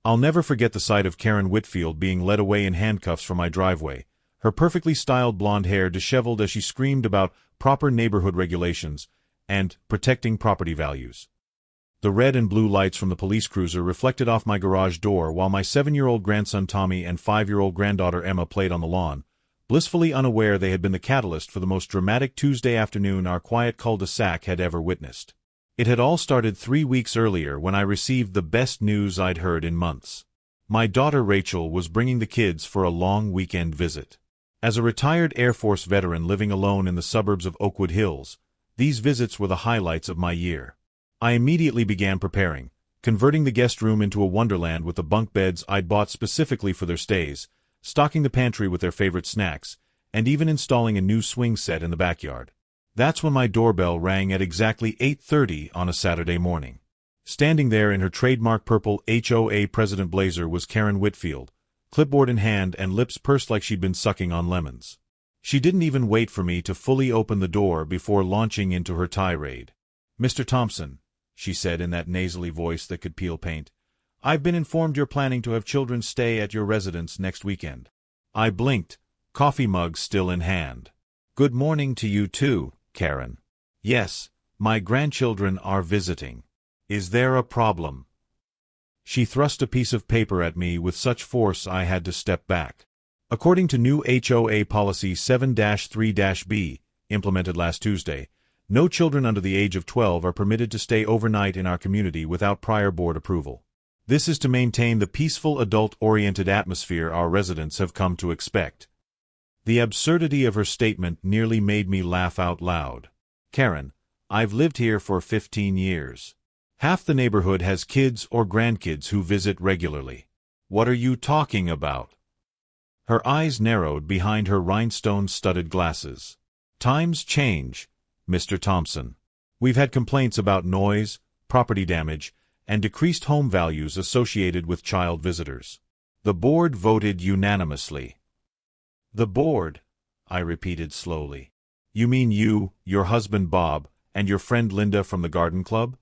I'll never forget the sight of Karen Whitfield being led away in handcuffs from my driveway, her perfectly styled blonde hair disheveled as she screamed about proper neighborhood regulations and protecting property values. The red and blue lights from the police cruiser reflected off my garage door while my 7-year-old grandson Tommy and 5-year-old granddaughter Emma played on the lawn, blissfully unaware they had been the catalyst for the most dramatic Tuesday afternoon our quiet cul-de-sac had ever witnessed. It had all started 3 weeks earlier when I received the best news I'd heard in months. My daughter Rachel was bringing the kids for a long weekend visit. As a retired Air Force veteran living alone in the suburbs of Oakwood Hills, these visits were the highlights of my year. I immediately began preparing, converting the guest room into a wonderland with the bunk beds I'd bought specifically for their stays, stocking the pantry with their favorite snacks, and even installing a new swing set in the backyard. That's when my doorbell rang at exactly 8:30 on a Saturday morning. Standing there in her trademark purple HOA President blazer was Karen Whitfield, clipboard in hand and lips pursed like she'd been sucking on lemons. She didn't even wait for me to fully open the door before launching into her tirade. "Mr. Thompson," she said in that nasally voice that could peel paint, "I've been informed you're planning to have children stay at your residence next weekend." I blinked, coffee mug still in hand. "Good morning to you too, Karen. Yes, my grandchildren are visiting. Is there a problem?" She thrust a piece of paper at me with such force I had to step back. According to new HOA Policy 7-3-B, implemented last Tuesday, no children under the age of 12 are permitted to stay overnight in our community without prior board approval. This is to maintain the peaceful adult-oriented atmosphere our residents have come to expect. The absurdity of her statement nearly made me laugh out loud. "Karen, I've lived here for 15 years. Half the neighborhood has kids or grandkids who visit regularly. What are you talking about?" Her eyes narrowed behind her rhinestone-studded glasses. "Times change, Mr. Thompson. We've had complaints about noise, property damage, and decreased home values associated with child visitors. The board voted unanimously." "The board?" I repeated slowly. "You mean you, your husband Bob, and your friend Linda from the garden club?"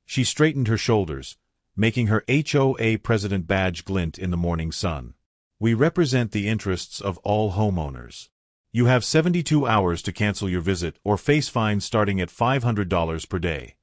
She straightened her shoulders, making her HOA President badge glint in the morning sun. "We represent the interests of all homeowners. You have 72 hours to cancel your visit or face fines starting at $500 per day."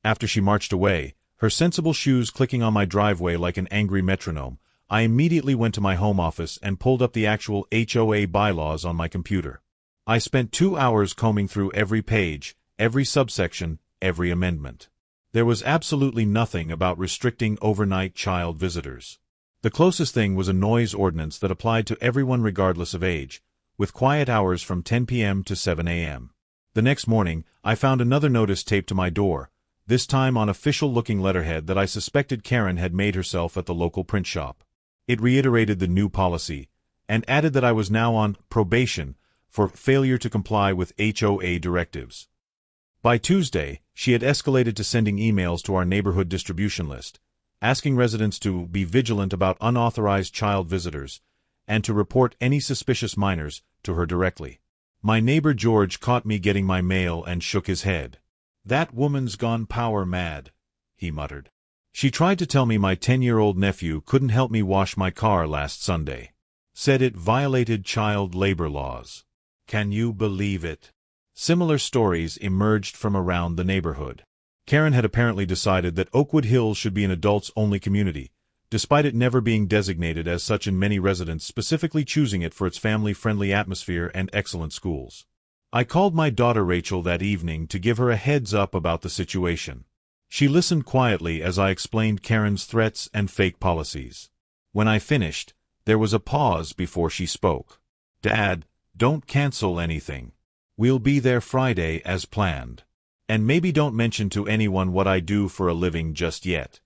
After she marched away, her sensible shoes clicking on my driveway like an angry metronome, I immediately went to my home office and pulled up the actual HOA bylaws on my computer. I spent 2 hours combing through every page, every subsection, every amendment. There was absolutely nothing about restricting overnight child visitors. The closest thing was a noise ordinance that applied to everyone regardless of age, with quiet hours from 10 p.m. to 7 a.m. The next morning, I found another notice taped to my door, this time on official-looking letterhead that I suspected Karen had made herself at the local print shop. It reiterated the new policy, and added that I was now on probation for failure to comply with HOA directives. By Tuesday, she had escalated to sending emails to our neighborhood distribution list, asking residents to be vigilant about unauthorized child visitors, and to report any suspicious minors to her directly. My neighbor George caught me getting my mail and shook his head. "That woman's gone power mad," he muttered. "She tried to tell me my 10-year-old nephew couldn't help me wash my car last Sunday. Said it violated child labor laws. Can you believe it?" Similar stories emerged from around the neighborhood. Karen had apparently decided that Oakwood Hills should be an adults-only community, despite it never being designated as such in many residents specifically choosing it for its family-friendly atmosphere and excellent schools. I called my daughter Rachel that evening to give her a heads-up about the situation. She listened quietly as I explained Karen's threats and fake policies. When I finished, there was a pause before she spoke. "Dad, don't cancel anything. We'll be there Friday as planned. And maybe don't mention to anyone what I do for a living just yet."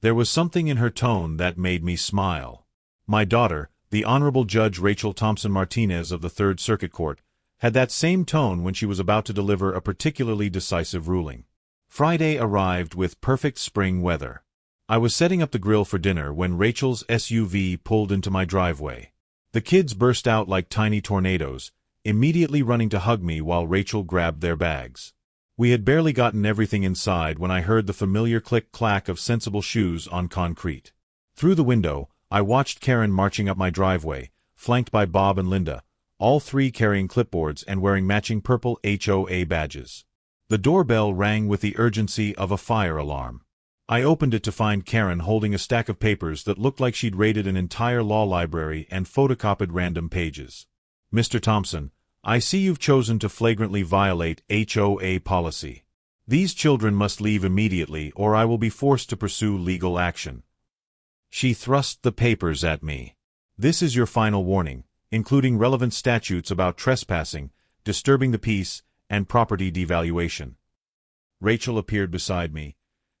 There was something in her tone that made me smile. My daughter, the Honorable Judge Rachel Thompson Martinez of the Third Circuit Court, had that same tone when she was about to deliver a particularly decisive ruling. Friday arrived with perfect spring weather. I was setting up the grill for dinner when Rachel's SUV pulled into my driveway. The kids burst out like tiny tornadoes, immediately running to hug me while Rachel grabbed their bags. We had barely gotten everything inside when I heard the familiar click-clack of sensible shoes on concrete. Through the window, I watched Karen marching up my driveway, flanked by Bob and Linda, all three carrying clipboards and wearing matching purple HOA badges. The doorbell rang with the urgency of a fire alarm. I opened it to find Karen holding a stack of papers that looked like she'd raided an entire law library and photocopied random pages. "Mr. Thompson, I see you've chosen to flagrantly violate HOA policy. These children must leave immediately or I will be forced to pursue legal action." She thrust the papers at me. "This is your final warning, including relevant statutes about trespassing, disturbing the peace, and property devaluation." Rachel appeared beside me,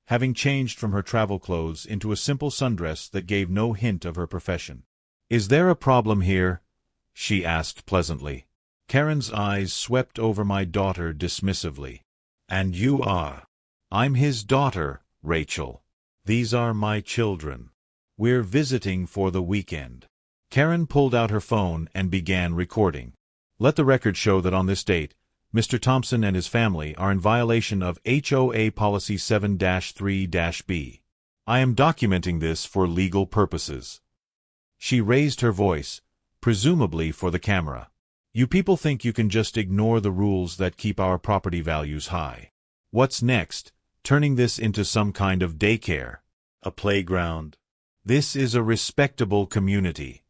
having changed from her travel clothes into a simple sundress that gave no hint of her profession. "Is there a problem here?" she asked pleasantly. Karen's eyes swept over my daughter dismissively. "And you are?" "I'm his daughter, Rachel. These are my children. We're visiting for the weekend." Karen pulled out her phone and began recording. "Let the record show that on this date, Mr. Thompson and his family are in violation of HOA Policy 7-3-B. I am documenting this for legal purposes." She raised her voice, presumably for the camera. "You people think you can just ignore the rules that keep our property values high. What's next? Turning this into some kind of daycare? A playground? This is a respectable community."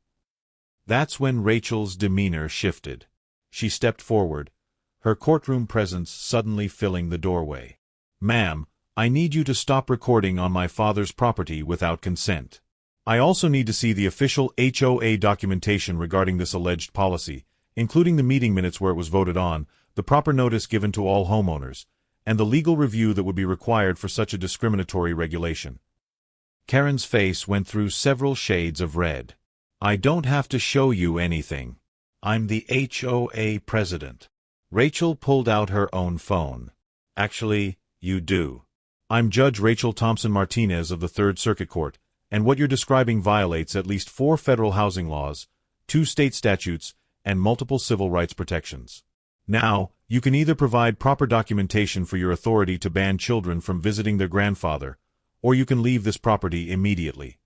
That's when Rachel's demeanor shifted. She stepped forward, her courtroom presence suddenly filling the doorway. "Ma'am, I need you to stop recording on my father's property without consent. I also need to see the official HOA documentation regarding this alleged policy, including the meeting minutes where it was voted on, the proper notice given to all homeowners, and the legal review that would be required for such a discriminatory regulation." Karen's face went through several shades of red. "I don't have to show you anything. I'm the HOA president." Rachel pulled out her own phone. "Actually, you do. I'm Judge Rachel Thompson Martinez of the Third Circuit Court, and what you're describing violates at least 4 federal housing laws, 2 state statutes, and multiple civil rights protections. Now, you can either provide proper documentation for your authority to ban children from visiting their grandfather, or you can leave this property immediately."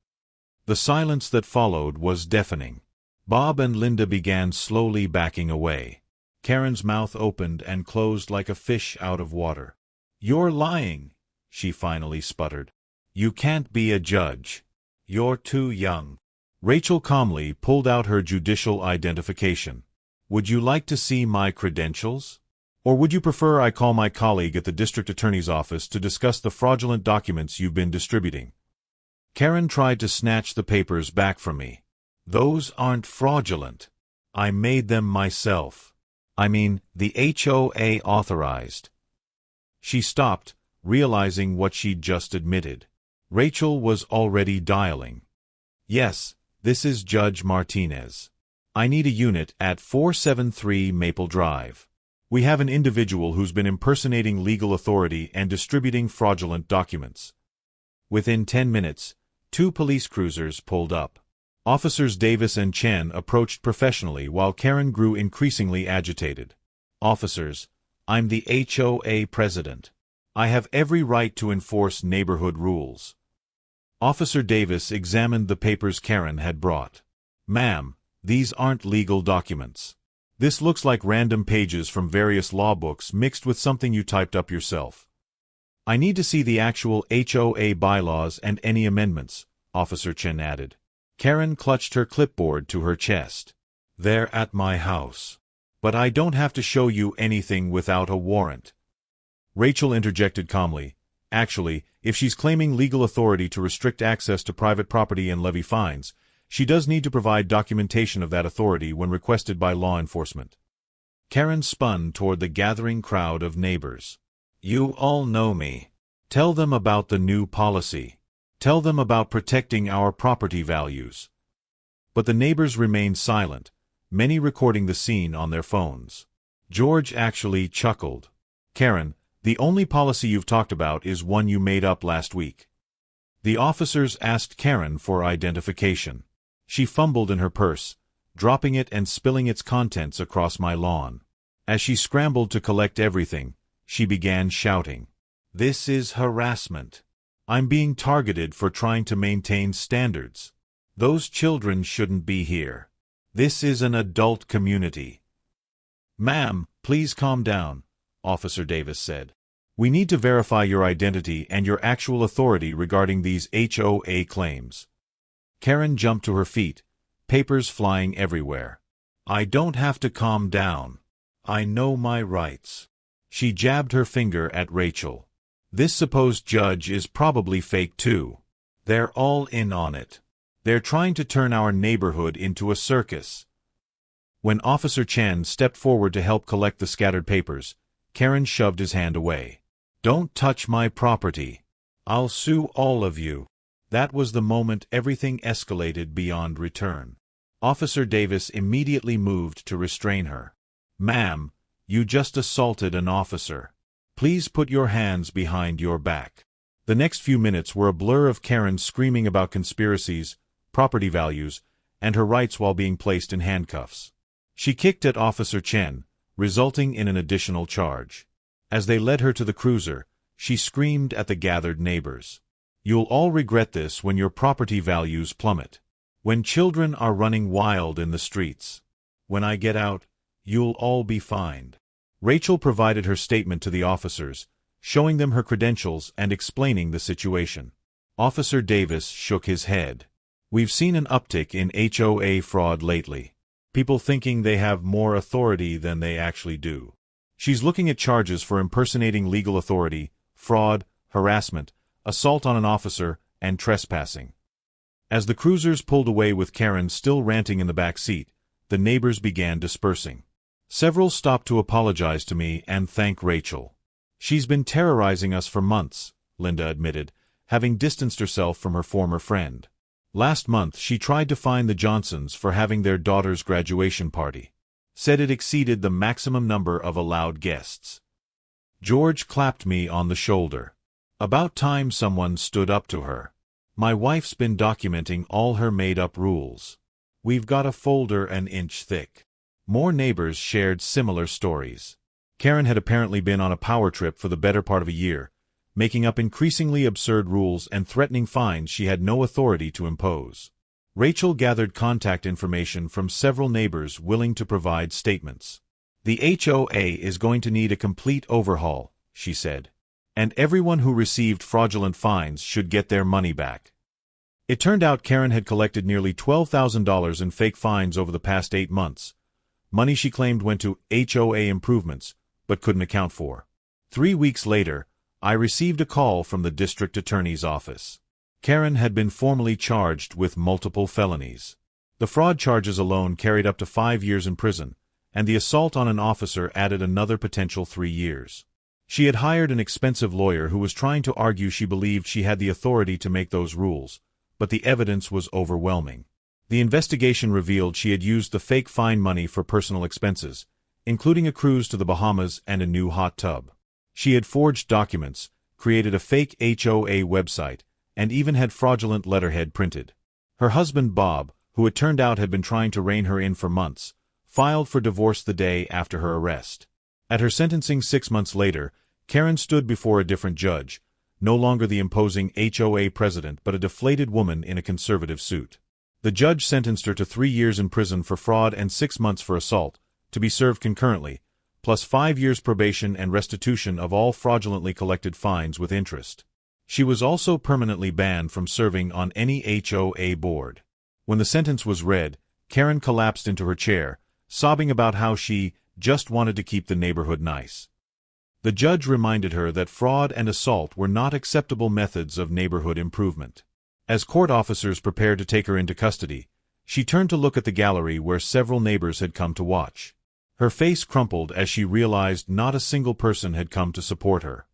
The silence that followed was deafening. Bob and Linda began slowly backing away. Karen's mouth opened and closed like a fish out of water. "You're lying," she finally sputtered. "You can't be a judge. You're too young." Rachel calmly pulled out her judicial identification. "Would you like to see my credentials? Or would you prefer I call my colleague at the district attorney's office to discuss the fraudulent documents you've been distributing?" Karen tried to snatch the papers back from me. "Those aren't fraudulent. I made them myself. I mean, the HOA authorized." She stopped, realizing what she'd just admitted. Rachel was already dialing. "Yes, this is Judge Martinez. I need a unit at 473 Maple Drive. We have an individual who's been impersonating legal authority and distributing fraudulent documents." Within 10 minutes, 2 police cruisers pulled up. Officers Davis and Chen approached professionally while Karen grew increasingly agitated. "Officers, I'm the HOA president. I have every right to enforce neighborhood rules." Officer Davis examined the papers Karen had brought. "Ma'am, these aren't legal documents. This looks like random pages from various law books mixed with something you typed up yourself." "I need to see the actual HOA bylaws and any amendments," Officer Chen added. Karen clutched her clipboard to her chest. "They're at my house. But I don't have to show you anything without a warrant." Rachel interjected calmly. "Actually, if she's claiming legal authority to restrict access to private property and levy fines, she does need to provide documentation of that authority when requested by law enforcement." Karen spun toward the gathering crowd of neighbors. "You all know me. Tell them about the new policy. Tell them about protecting our property values." But the neighbors remained silent, many recording the scene on their phones. George actually chuckled. "Karen, the only policy you've talked about is one you made up last week." The officers asked Karen for identification. She fumbled in her purse, dropping it and spilling its contents across my lawn. As she scrambled to collect everything, she began shouting. "This is harassment. I'm being targeted for trying to maintain standards. Those children shouldn't be here. This is an adult community." "Ma'am, please calm down," Officer Davis said. "We need to verify your identity and your actual authority regarding these HOA claims." Karen jumped to her feet, papers flying everywhere. "I don't have to calm down. I know my rights." She jabbed her finger at Rachel. "This supposed judge is probably fake too. They're all in on it. They're trying to turn our neighborhood into a circus." When Officer Chen stepped forward to help collect the scattered papers, Karen shoved his hand away. "Don't touch my property. I'll sue all of you." That was the moment everything escalated beyond return. Officer Davis immediately moved to restrain her. "Ma'am, you just assaulted an officer. Please put your hands behind your back." The next few minutes were a blur of Karen screaming about conspiracies, property values, and her rights while being placed in handcuffs. She kicked at Officer Chen, resulting in an additional charge. As they led her to the cruiser, she screamed at the gathered neighbors. "You'll all regret this when your property values plummet. When children are running wild in the streets. When I get out, you'll all be fined." Rachel provided her statement to the officers, showing them her credentials and explaining the situation. Officer Davis shook his head. "We've seen an uptick in HOA fraud lately. People thinking they have more authority than they actually do." She's looking at charges for impersonating legal authority, fraud, harassment, assault on an officer, and trespassing. As the cruisers pulled away with Karen still ranting in the back seat, the neighbors began dispersing. Several stopped to apologize to me and thank Rachel. "She's been terrorizing us for months," Linda admitted, having distanced herself from her former friend. "Last month she tried to fine the Johnsons for having their daughter's graduation party. Said it exceeded the maximum number of allowed guests." George clapped me on the shoulder. About time someone stood up to her. "My wife's been documenting all her made-up rules. We've got a folder an inch thick." More neighbors shared similar stories. Karen had apparently been on a power trip for the better part of a year, making up increasingly absurd rules and threatening fines she had no authority to impose. Rachel gathered contact information from several neighbors willing to provide statements. "The HOA is going to need a complete overhaul," she said. "And everyone who received fraudulent fines should get their money back." It turned out Karen had collected nearly $12,000 in fake fines over the past 8 months, money she claimed went to HOA improvements, but couldn't account for. 3 weeks later, I received a call from the district attorney's office. Karen had been formally charged with multiple felonies. The fraud charges alone carried up to 5 years in prison, and the assault on an officer added another potential 3 years. She had hired an expensive lawyer who was trying to argue she believed she had the authority to make those rules, but the evidence was overwhelming. The investigation revealed she had used the fake fine money for personal expenses, including a cruise to the Bahamas and a new hot tub. She had forged documents, created a fake HOA website, and even had fraudulent letterhead printed. Her husband Bob, who it turned out had been trying to rein her in for months, filed for divorce the day after her arrest. At her sentencing 6 months later, Karen stood before a different judge, no longer the imposing HOA president but a deflated woman in a conservative suit. The judge sentenced her to 3 years in prison for fraud and 6 months for assault, to be served concurrently, plus 5 years probation and restitution of all fraudulently collected fines with interest. She was also permanently banned from serving on any HOA board. When the sentence was read, Karen collapsed into her chair, sobbing about how she just wanted to keep the neighborhood nice. The judge reminded her that fraud and assault were not acceptable methods of neighborhood improvement. As court officers prepared to take her into custody, she turned to look at the gallery where several neighbors had come to watch. Her face crumpled as she realized not a single person had come to support her.